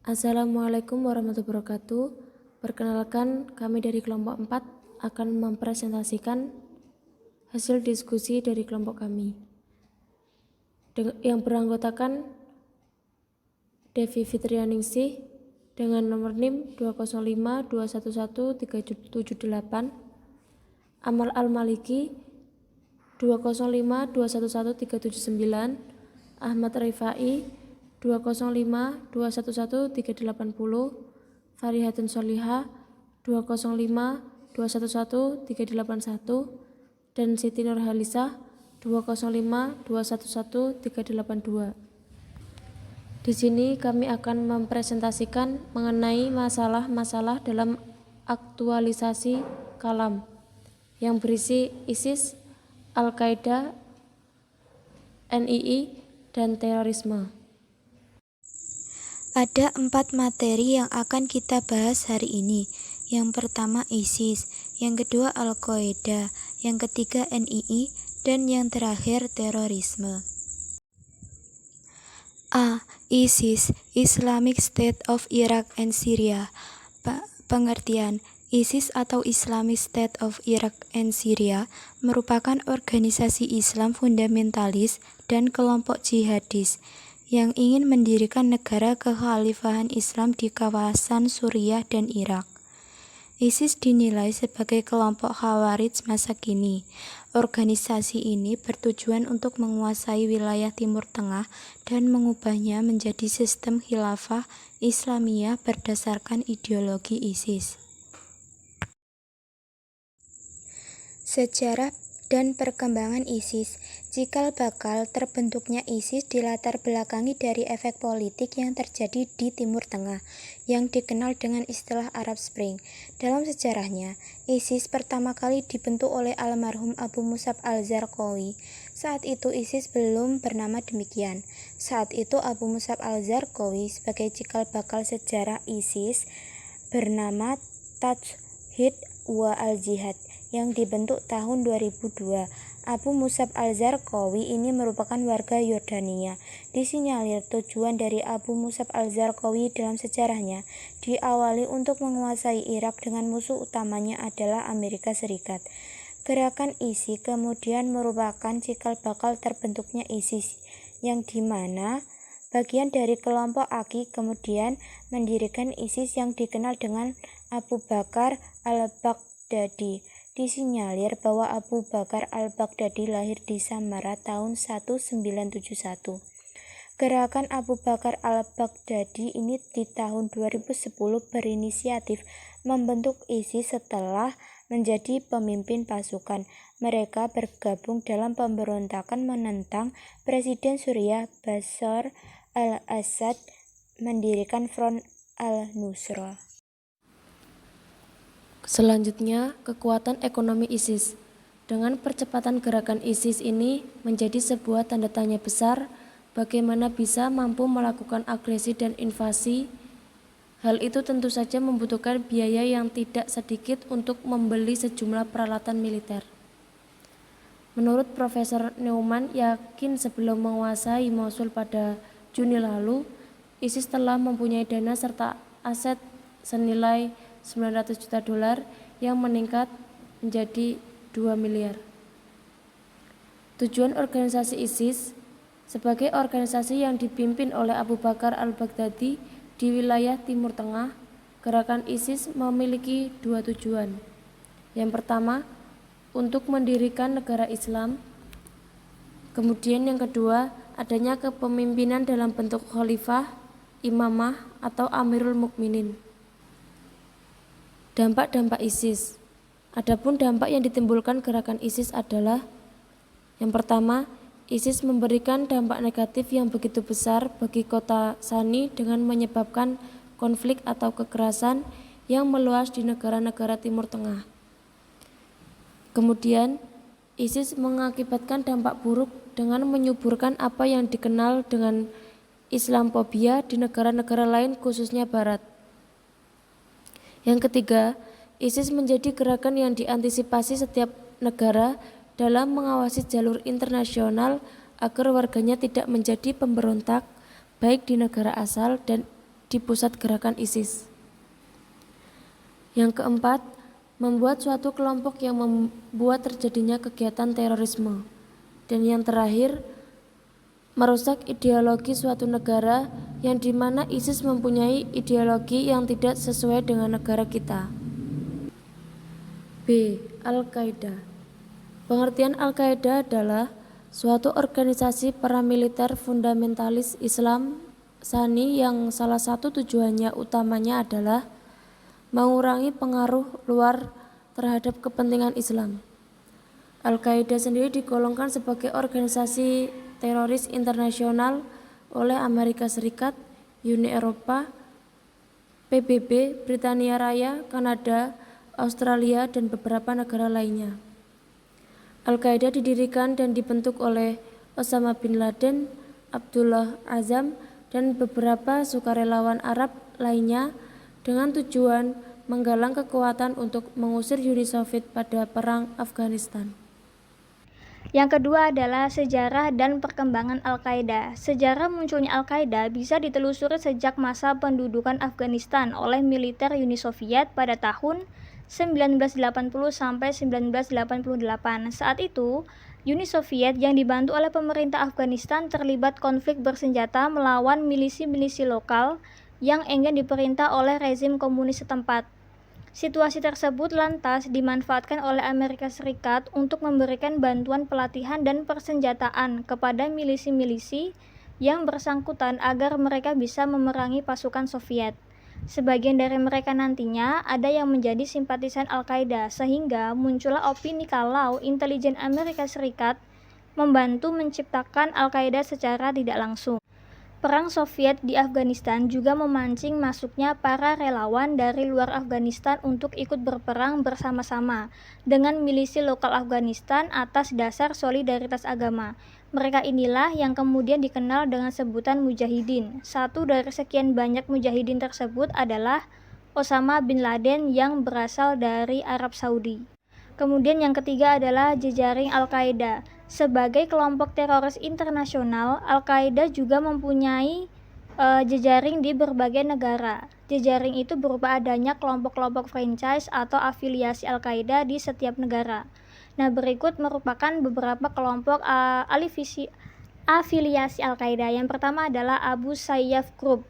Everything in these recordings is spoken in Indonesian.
Assalamualaikum warahmatullahi wabarakatuh. Perkenalkan, kami dari kelompok 4 akan mempresentasikan hasil diskusi dari kelompok kami yang beranggotakan Devi Fitrianingsih dengan nomor NIM 205211378, Amal Al-Maliki 205211379, Ahmad Rifai 205211380, Farihatun Solihah 205211381, dan Siti Nurhalisah 205211382. Di sini kami akan mempresentasikan mengenai masalah-masalah dalam aktualisasi kalam yang berisi ISIS, Al-Qaeda, NII, dan terorisme. Ada 4 materi yang akan kita bahas hari ini. Yang pertama ISIS, yang kedua Al-Qaeda, yang ketiga NII, dan yang terakhir terorisme. A. ISIS, Islamic State of Iraq and Syria. Pengertian: ISIS atau Islamic State of Iraq and Syria merupakan organisasi Islam fundamentalis dan kelompok jihadis yang ingin mendirikan negara kekhalifahan Islam di kawasan Suriah dan Irak. ISIS dinilai sebagai kelompok Khawarij masa kini. Organisasi ini bertujuan untuk menguasai wilayah Timur Tengah dan mengubahnya menjadi sistem khilafah Islamiyah berdasarkan ideologi ISIS. Sejarah dan perkembangan ISIS. Cikal bakal terbentuknya ISIS dilatar belakangi dari efek politik yang terjadi di Timur Tengah, yang dikenal dengan istilah Arab Spring. Dalam sejarahnya, ISIS pertama kali dibentuk oleh almarhum Abu Musab al-Zarqawi. Saat itu ISIS belum bernama demikian. Saat itu Abu Musab al-Zarqawi sebagai cikal bakal sejarah ISIS bernama Tajhid wa al-Jihad yang dibentuk tahun 2002. Abu Musab al-Zarqawi ini merupakan warga Yordania. Disinyalir tujuan dari Abu Musab al-Zarqawi dalam sejarahnya diawali untuk menguasai Irak dengan musuh utamanya adalah Amerika Serikat. Gerakan ISI kemudian merupakan cikal bakal terbentuknya ISIS, yang dimana bagian dari kelompok AQI kemudian mendirikan ISIS yang dikenal dengan Abu Bakar al-Baghdadi. Disinyalir bahwa Abu Bakar al-Baghdadi lahir di Samarra tahun 1971. Gerakan Abu Bakar al-Baghdadi ini di tahun 2010 berinisiatif membentuk ISIS setelah menjadi pemimpin pasukan. Mereka bergabung dalam pemberontakan menentang Presiden Suriah Bashar al-Assad, mendirikan Front al-Nusra. Selanjutnya, kekuatan ekonomi ISIS. Dengan percepatan gerakan ISIS ini menjadi sebuah tanda tanya besar bagaimana bisa mampu melakukan agresi dan invasi. Hal itu tentu saja membutuhkan biaya yang tidak sedikit untuk membeli sejumlah peralatan militer. Menurut Profesor Neumann, yakin sebelum menguasai Mosul pada Juni lalu, ISIS telah mempunyai dana serta aset senilai $900 juta yang meningkat menjadi 2 miliar. Tujuan organisasi ISIS sebagai organisasi yang dipimpin oleh Abu Bakar al-Baghdadi di wilayah Timur Tengah, gerakan ISIS memiliki 2 tujuan. Yang pertama, untuk mendirikan negara Islam. Kemudian yang kedua, adanya kepemimpinan dalam bentuk khalifah, imamah, atau Amirul Mukminin. Dampak-dampak ISIS. Adapun dampak yang ditimbulkan gerakan ISIS adalah: yang pertama, ISIS memberikan dampak negatif yang begitu besar bagi kota Sani dengan menyebabkan konflik atau kekerasan yang meluas di negara-negara Timur Tengah. Kemudian, ISIS mengakibatkan dampak buruk dengan menyuburkan apa yang dikenal dengan Islamfobia di negara-negara lain khususnya Barat. Yang ketiga, ISIS menjadi gerakan yang diantisipasi setiap negara dalam mengawasi jalur internasional agar warganya tidak menjadi pemberontak baik di negara asal dan di pusat gerakan ISIS. Yang keempat, membuat suatu kelompok yang membuat terjadinya kegiatan terorisme. Dan yang terakhir, merusak ideologi suatu negara yang dimana ISIS mempunyai ideologi yang tidak sesuai dengan negara kita. B. Al-Qaeda. Pengertian Al-Qaeda adalah suatu organisasi paramiliter fundamentalis Islam Sunni yang salah satu tujuannya utamanya adalah mengurangi pengaruh luar terhadap kepentingan Islam. Al-Qaeda sendiri digolongkan sebagai organisasi teroris internasional oleh Amerika Serikat, Uni Eropa, PBB, Britania Raya, Kanada, Australia, dan beberapa negara lainnya. Al-Qaeda didirikan dan dibentuk oleh Osama bin Laden, Abdullah Azam, dan beberapa sukarelawan Arab lainnya dengan tujuan menggalang kekuatan untuk mengusir Uni Soviet pada Perang Afghanistan. Yang kedua adalah sejarah dan perkembangan Al-Qaeda. Sejarah munculnya Al-Qaeda bisa ditelusuri sejak masa pendudukan Afghanistan oleh militer Uni Soviet pada tahun 1980 sampai 1988. Saat itu, Uni Soviet yang dibantu oleh pemerintah Afghanistan terlibat konflik bersenjata melawan milisi-milisi lokal yang enggan diperintah oleh rezim komunis setempat. Situasi tersebut lantas dimanfaatkan oleh Amerika Serikat untuk memberikan bantuan pelatihan dan persenjataan kepada milisi-milisi yang bersangkutan agar mereka bisa memerangi pasukan Soviet. Sebagian dari mereka nantinya ada yang menjadi simpatisan Al-Qaeda, sehingga muncullah opini kalau intelijen Amerika Serikat membantu menciptakan Al-Qaeda secara tidak langsung. Perang Soviet di Afghanistan juga memancing masuknya para relawan dari luar Afghanistan untuk ikut berperang bersama-sama dengan milisi lokal Afghanistan atas dasar solidaritas agama. Mereka inilah yang kemudian dikenal dengan sebutan mujahidin. Satu dari sekian banyak mujahidin tersebut adalah Osama bin Laden yang berasal dari Arab Saudi. Kemudian yang ketiga adalah jejaring Al-Qaeda. Sebagai kelompok teroris internasional, Al-Qaeda juga mempunyai jejaring di berbagai negara. Jejaring itu berupa adanya kelompok-kelompok franchise atau afiliasi Al-Qaeda di setiap negara. Nah, berikut merupakan beberapa kelompok afiliasi Al-Qaeda. Yang pertama adalah Abu Sayyaf Group.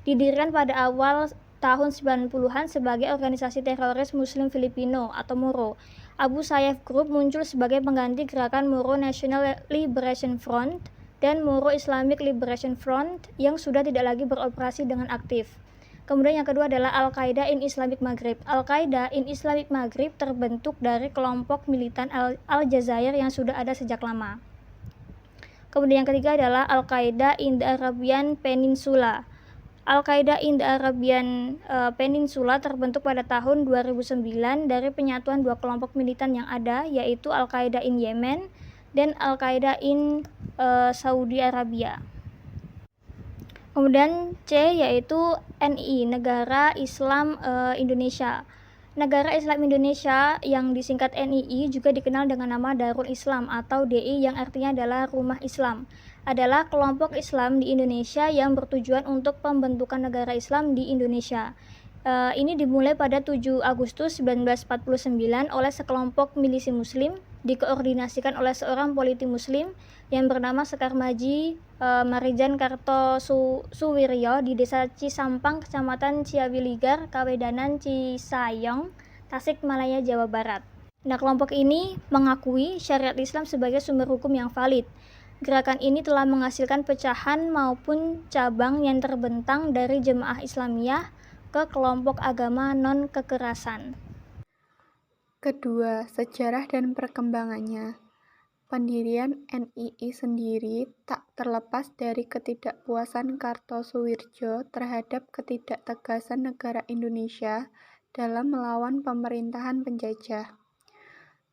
Didirikan pada awal tahun 90-an sebagai organisasi teroris Muslim Filipino atau MURO. Abu Sayyaf Group muncul sebagai pengganti gerakan Moro National Liberation Front dan Moro Islamic Liberation Front yang sudah tidak lagi beroperasi dengan aktif. Kemudian yang kedua adalah Al-Qaeda in Islamic Maghrib. Al-Qaeda in Islamic Maghrib terbentuk dari kelompok militan Al-Jazair yang sudah ada sejak lama. Kemudian yang ketiga adalah Al-Qaeda in the Arabian Peninsula. Al-Qaeda in the Arabian Peninsula terbentuk pada tahun 2009 dari penyatuan dua kelompok militan yang ada, yaitu Al-Qaeda in Yemen dan Al-Qaeda in Saudi Arabia. Kemudian C yaitu NI, Negara Islam Indonesia. Negara Islam Indonesia yang disingkat NII juga dikenal dengan nama Darul Islam atau DI yang artinya adalah Rumah Islam. Adalah kelompok Islam di Indonesia yang bertujuan untuk pembentukan negara Islam di Indonesia. Ini dimulai pada 7 Agustus 1949 oleh sekelompok milisi muslim, dikoordinasikan oleh seorang politi muslim yang bernama Sekar Maji Marijan Kartosuwiryo di Desa Cisampang, Kecamatan Ciabiligar, Kawedanan, Cisayong, Tasikmalaya, Jawa Barat. Nah, kelompok ini mengakui syariat Islam sebagai sumber hukum yang valid. Gerakan ini telah menghasilkan pecahan maupun cabang yang terbentang dari Jemaah Islamiyah ke kelompok agama non-kekerasan. Kedua, sejarah dan perkembangannya. Pendirian NII sendiri tak terlepas dari ketidakpuasan Kartosuwirjo terhadap ketidaktegasan negara Indonesia dalam melawan pemerintahan penjajah.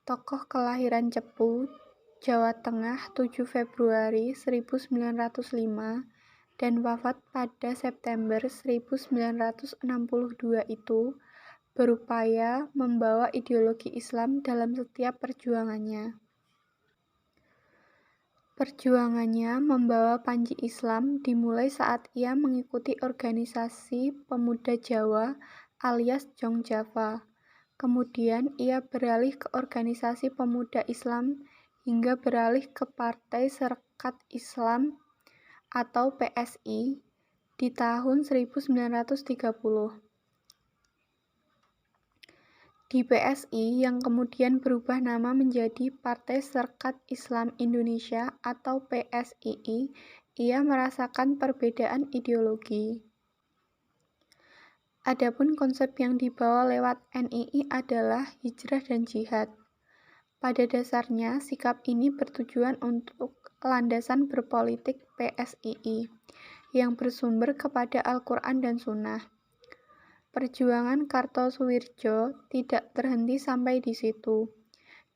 Tokoh kelahiran Cepu, Jawa Tengah 7 Februari 1905 dan wafat pada September 1962 itu berupaya membawa ideologi Islam dalam setiap perjuangannya. Perjuangannya membawa panji Islam dimulai saat ia mengikuti organisasi pemuda Jawa alias Jong Java. Kemudian ia beralih ke organisasi pemuda Islam hingga beralih ke Partai Serkat Islam atau PSI di tahun 1930. Di PSI yang kemudian berubah nama menjadi Partai Serkat Islam Indonesia atau PSII, ia merasakan perbedaan ideologi. Adapun konsep yang dibawa lewat NII adalah hijrah dan jihad. Pada dasarnya, sikap ini bertujuan untuk landasan berpolitik PSII yang bersumber kepada Al-Quran dan Sunnah. Perjuangan Kartosuwirjo tidak terhenti sampai di situ.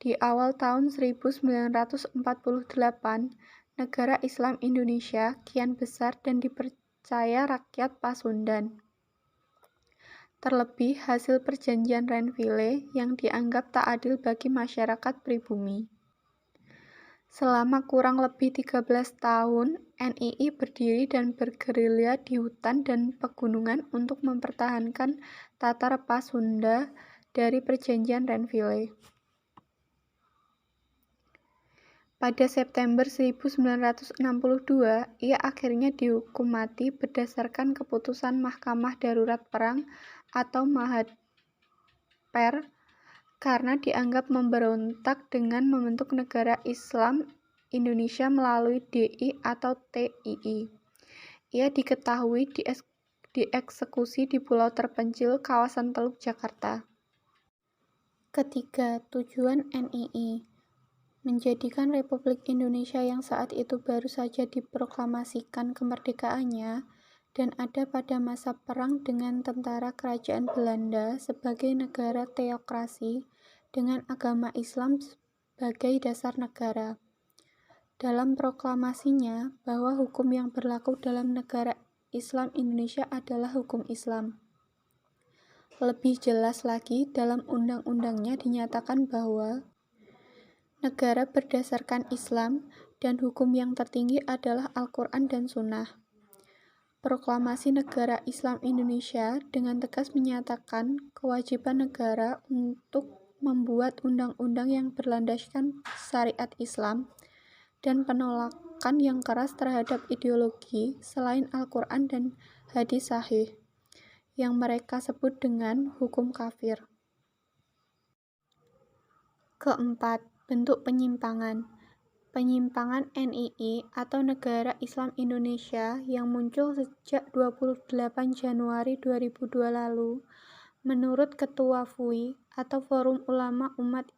Di awal tahun 1948, negara Islam Indonesia kian besar dan dipercaya rakyat Pasundan. Terlebih hasil perjanjian Renville yang dianggap tak adil bagi masyarakat pribumi. Selama kurang lebih 13 tahun, NII berdiri dan bergerilya di hutan dan pegunungan untuk mempertahankan Tatar Pasunda dari perjanjian Renville. Pada September 1962, ia akhirnya dihukum mati berdasarkan keputusan Mahkamah Darurat Perang atau Mahathir karena dianggap memberontak dengan membentuk negara Islam Indonesia melalui DI atau TII. Ia diketahui dieksekusi di pulau terpencil kawasan Teluk Jakarta. Ketiga, tujuan NII menjadikan Republik Indonesia yang saat itu baru saja diproklamasikan kemerdekaannya dan ada pada masa perang dengan tentara kerajaan Belanda sebagai negara teokrasi dengan agama Islam sebagai dasar negara. Dalam proklamasinya bahwa hukum yang berlaku dalam negara Islam Indonesia adalah hukum Islam. Lebih jelas lagi, dalam undang-undangnya dinyatakan bahwa negara berdasarkan Islam dan hukum yang tertinggi adalah Al-Quran dan Sunnah. Proklamasi Negara Islam Indonesia dengan tegas menyatakan kewajiban negara untuk membuat undang-undang yang berlandaskan syariat Islam dan penolakan yang keras terhadap ideologi selain Al-Quran dan hadis sahih, yang mereka sebut dengan hukum kafir. Keempat, bentuk penyimpangan. Penyimpangan NII atau Negara Islam Indonesia yang muncul sejak 28 Januari 2002 lalu, menurut Ketua FUI atau Forum Ulama Umat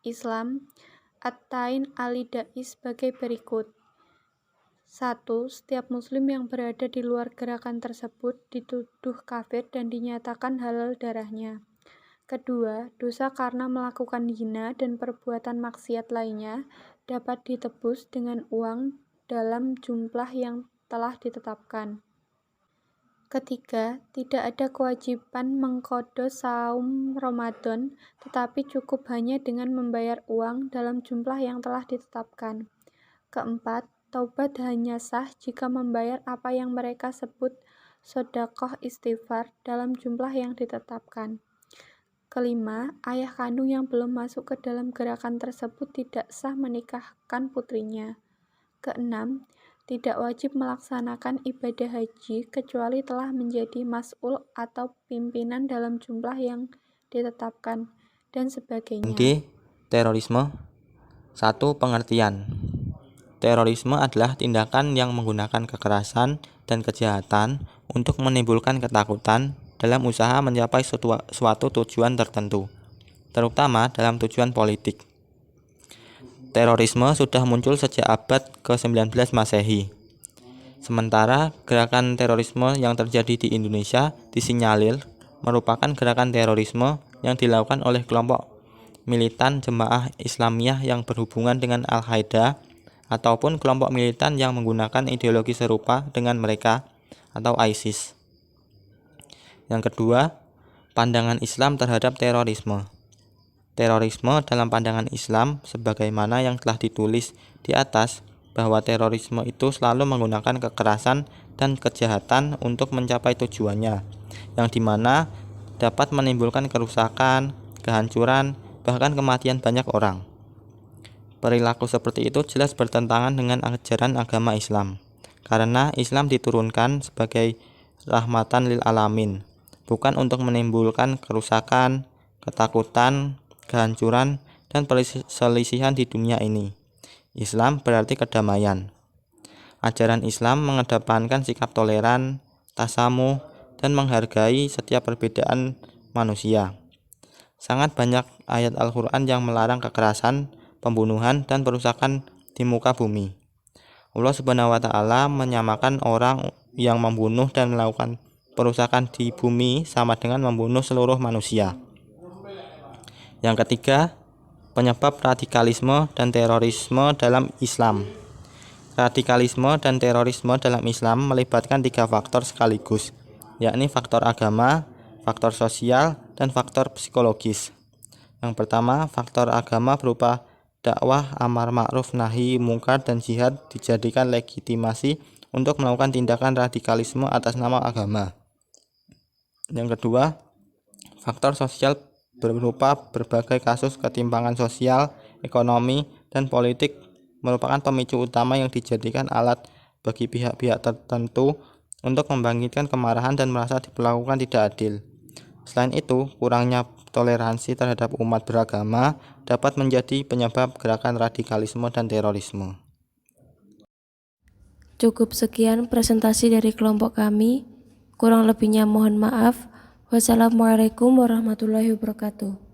Islam, At-Tain Ali-Dai sebagai berikut. 1. Setiap muslim yang berada di luar gerakan tersebut dituduh kafir dan dinyatakan halal darahnya. Kedua, dosa karena melakukan zina dan perbuatan maksiat lainnya dapat ditebus dengan uang dalam jumlah yang telah ditetapkan. Ketiga, tidak ada kewajiban mengqadha saum Ramadan, tetapi cukup hanya dengan membayar uang dalam jumlah yang telah ditetapkan. Keempat, taubat hanya sah jika membayar apa yang mereka sebut sedekah istighfar dalam jumlah yang ditetapkan. Kelima, ayah kandung yang belum masuk ke dalam gerakan tersebut tidak sah menikahkan putrinya. Keenam, tidak wajib melaksanakan ibadah haji kecuali telah menjadi mas'ul atau pimpinan dalam jumlah yang ditetapkan, dan sebagainya. Terorisme. 1. Pengertian. Terorisme adalah tindakan yang menggunakan kekerasan dan kejahatan untuk menimbulkan ketakutan dalam usaha mencapai suatu tujuan tertentu, terutama dalam tujuan politik. Terorisme sudah muncul sejak abad ke-19 Masehi. Sementara gerakan terorisme yang terjadi di Indonesia disinyalir merupakan gerakan terorisme yang dilakukan oleh kelompok militan Jemaah Islamiyah yang berhubungan dengan Al-Qaeda ataupun kelompok militan yang menggunakan ideologi serupa dengan mereka atau ISIS. Yang kedua, pandangan Islam terhadap terorisme. Terorisme dalam pandangan Islam sebagaimana yang telah ditulis di atas bahwa terorisme itu selalu menggunakan kekerasan dan kejahatan untuk mencapai tujuannya, yang dimana dapat menimbulkan kerusakan, kehancuran, bahkan kematian banyak orang. Perilaku seperti itu jelas bertentangan dengan ajaran agama Islam, karena Islam diturunkan sebagai rahmatan lil alamin, bukan untuk menimbulkan kerusakan, ketakutan, kehancuran, dan perselisihan di dunia ini. Islam berarti kedamaian. Ajaran Islam mengedepankan sikap toleran, tasamuh, dan menghargai setiap perbedaan manusia. Sangat banyak ayat Al-Quran yang melarang kekerasan, pembunuhan, dan perusakan di muka bumi. Allah Subhanahu wa Ta'ala menyamakan orang yang membunuh dan melakukan perusakan di bumi sama dengan membunuh seluruh manusia. Yang ketiga, penyebab radikalisme dan terorisme dalam Islam. Radikalisme dan terorisme dalam Islam melibatkan 3 faktor sekaligus, yakni faktor agama, faktor sosial, dan faktor psikologis. Yang pertama, faktor agama berupa dakwah amar ma'ruf nahi mungkar dan jihad dijadikan legitimasi untuk melakukan tindakan radikalisme atas nama agama. Yang kedua, faktor sosial berupa berbagai kasus ketimpangan sosial, ekonomi, dan politik merupakan pemicu utama yang dijadikan alat bagi pihak-pihak tertentu untuk membangkitkan kemarahan dan merasa diperlakukan tidak adil. Selain itu, kurangnya toleransi terhadap umat beragama dapat menjadi penyebab gerakan radikalisme dan terorisme. Cukup sekian presentasi dari kelompok kami. Kurang lebihnya mohon maaf. Wassalamualaikum warahmatullahi wabarakatuh.